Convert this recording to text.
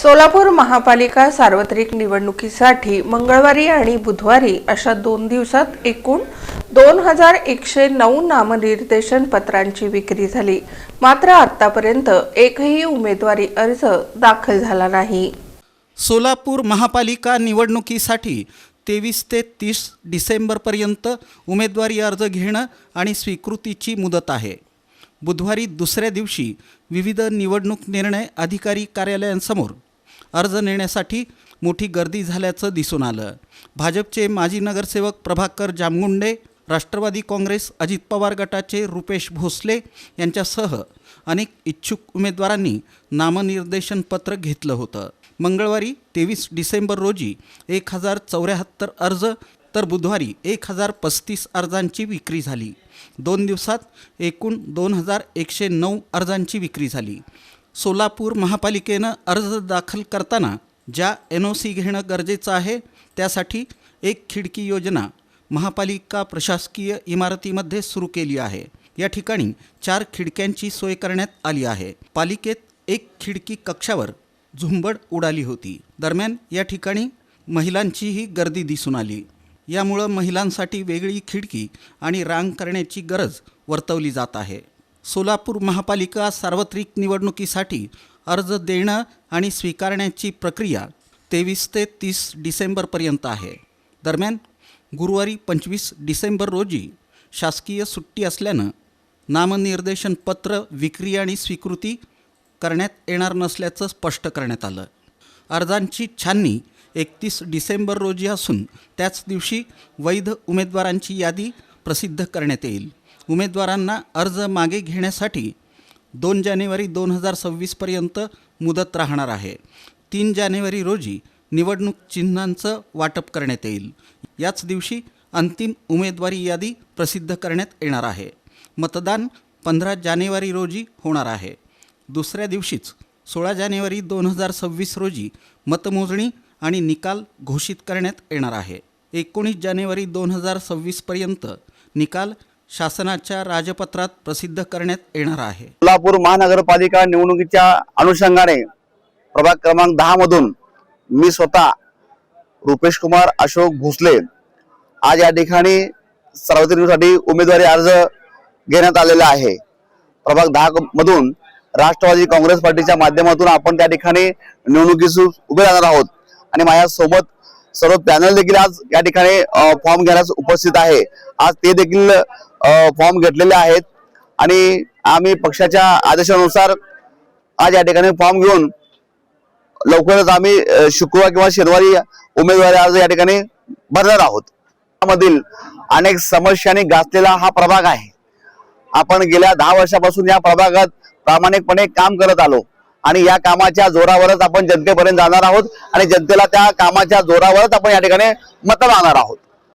सोलापूर महापालिका सार्वत्रिक निवडणुकीसाठी मंगळवारी आणि बुधवारी अशा 2 दिवसात एकूण 2109 नामनिर्देशन पत्रांची विक्री झाली। मात्र आतापर्यंत एकही उमेदवारी अर्ज दाखल झाला नाही। सोलापूर महापालिका निवडणुकीसाठी 23 ते 30 डिसेंबरपर्यंत उमेदवारी अर्ज घेणं आणि स्वीकृतीची मुदत आहे। बुधवारी दुसऱ्या दिवशी विविध निवडणूक निर्णय अधिकारी कार्यालयांसमोर अर्ज नेण्यासाठी मोठी गर्दी झाल्याचं दिसून आलं। भाजपचे माजी नगरसेवक प्रभाकर जामगुंडे, राष्ट्रवादी काँग्रेस अजित पवार गटाचे रुपेश भोसले यांच्यासह अनेक इच्छुक उमेदवारांनी नामनिर्देशन पत्र घेतलं होतं। मंगळवारी 23 डिसेंबर रोजी 1074 अर्ज तर बुधवारी 1035 अर्जांची विक्री झाली। 2 दिवसात एकूण 2109 अर्जांची विक्री झाली। सोलापूर महापालिकेनं अर्ज दाखल करताना ज्या NOC घेणं गरजेचं आहे त्यासाठी एक खिडकी योजना महापालिका प्रशासकीय इमारतीमध्ये सुरू केली आहे। या ठिकाणी 4 खिडक्यांची सोय करण्यात आली आहे। पालिकेत एक खिडकी कक्षावर झुंबड उडाली होती। दरम्यान या ठिकाणी महिलांचीही गर्दी दिसून आली। यामुळे महिलांसाठी वेगळी खिडकी आणि रांग करण्याची गरज वर्तवली जात आहे। सोलापूर महापालिका सार्वत्रिक निवडणुकीसाठी अर्ज देणं आणि स्वीकारण्याची प्रक्रिया 23 ते 30 डिसेंबरपर्यंत आहे। दरम्यान गुरुवारी 25 डिसेंबर रोजी शासकीय सुट्टी असल्यानं नामनिर्देशन पत्र विक्री आणि स्वीकृती करण्यात येणार नसल्याचं स्पष्ट करण्यात आलं। अर्जांची छाननी 31 डिसेंबर रोजी असून त्याच दिवशी वैध उमेदवारांची यादी प्रसिद्ध करण्यात येईल। उमेदवारांना अर्ज मागे घेण्यासाठी 2 जानेवारी 2026 पर्यंत मुदत राहणार आहे। 3 जानेवारी रोजी निवडणूक चिन्हांचं वाटप करण्यात येईल। याच दिवशी अंतिम उमेदवारी यादी प्रसिद्ध करण्यात येणार आहे। मतदान 15 जानेवारी रोजी होणार आहे। दुसऱ्या दिवशीच 16 जानेवारी 2026 रोजी मतमोजणी आणि निकाल घोषित करण्यात येणार आहे। 19 जानेवारी 2026 पर्यंत निकाल शासनाच्या राजपत्रात प्रसिद्ध करण्यात येणार आहे। सोलापूर महानगरपालिका निवडणुकीच्या अनुषंगाने प्रभाग क्रमांक 10 मधून मी स्वतः रुपेश कुमार अशोक भोसले आज या ठिकाणी सार्वत्रिक निवडणुकीसाठी उमेदवारी अर्ज घेण्यात आलेला आहे। प्रभाग 10 मधून राष्ट्रवादी काँग्रेस पार्टीच्या माध्यमातून आपण त्या ठिकाणी निवडणुकीस उभे राहणार आहोत आणि माझ्यासोबत सर्व पॅनल देखील आज या ठिकाणी फॉर्म घेण्यास उपस्थित आहे। आज ते देखील फॉर्म घेतलेले आहेत आणि आम्ही पक्षाच्या आदेशानुसार आज या ठिकाणी फॉर्म घेऊन लवकरच आम्ही शुक्रवार किंवा शनिवारी उमेदवारी अर्ज या ठिकाणी भरणार आहोत। त्यामधील अनेक समस्यांनी गाजलेला हा प्रभाग आहे। आपण गेल्या 10 वर्षापासून या प्रभागात प्रामाणिकपणे काम करत आलो आणि या कामाच्या जोरावरच आपण जनतेपर्यंत जाणार आहोत आणि जनतेला त्या कामाच्या जोरावरच आपण या ठिकाणी मत मागणार आहोत।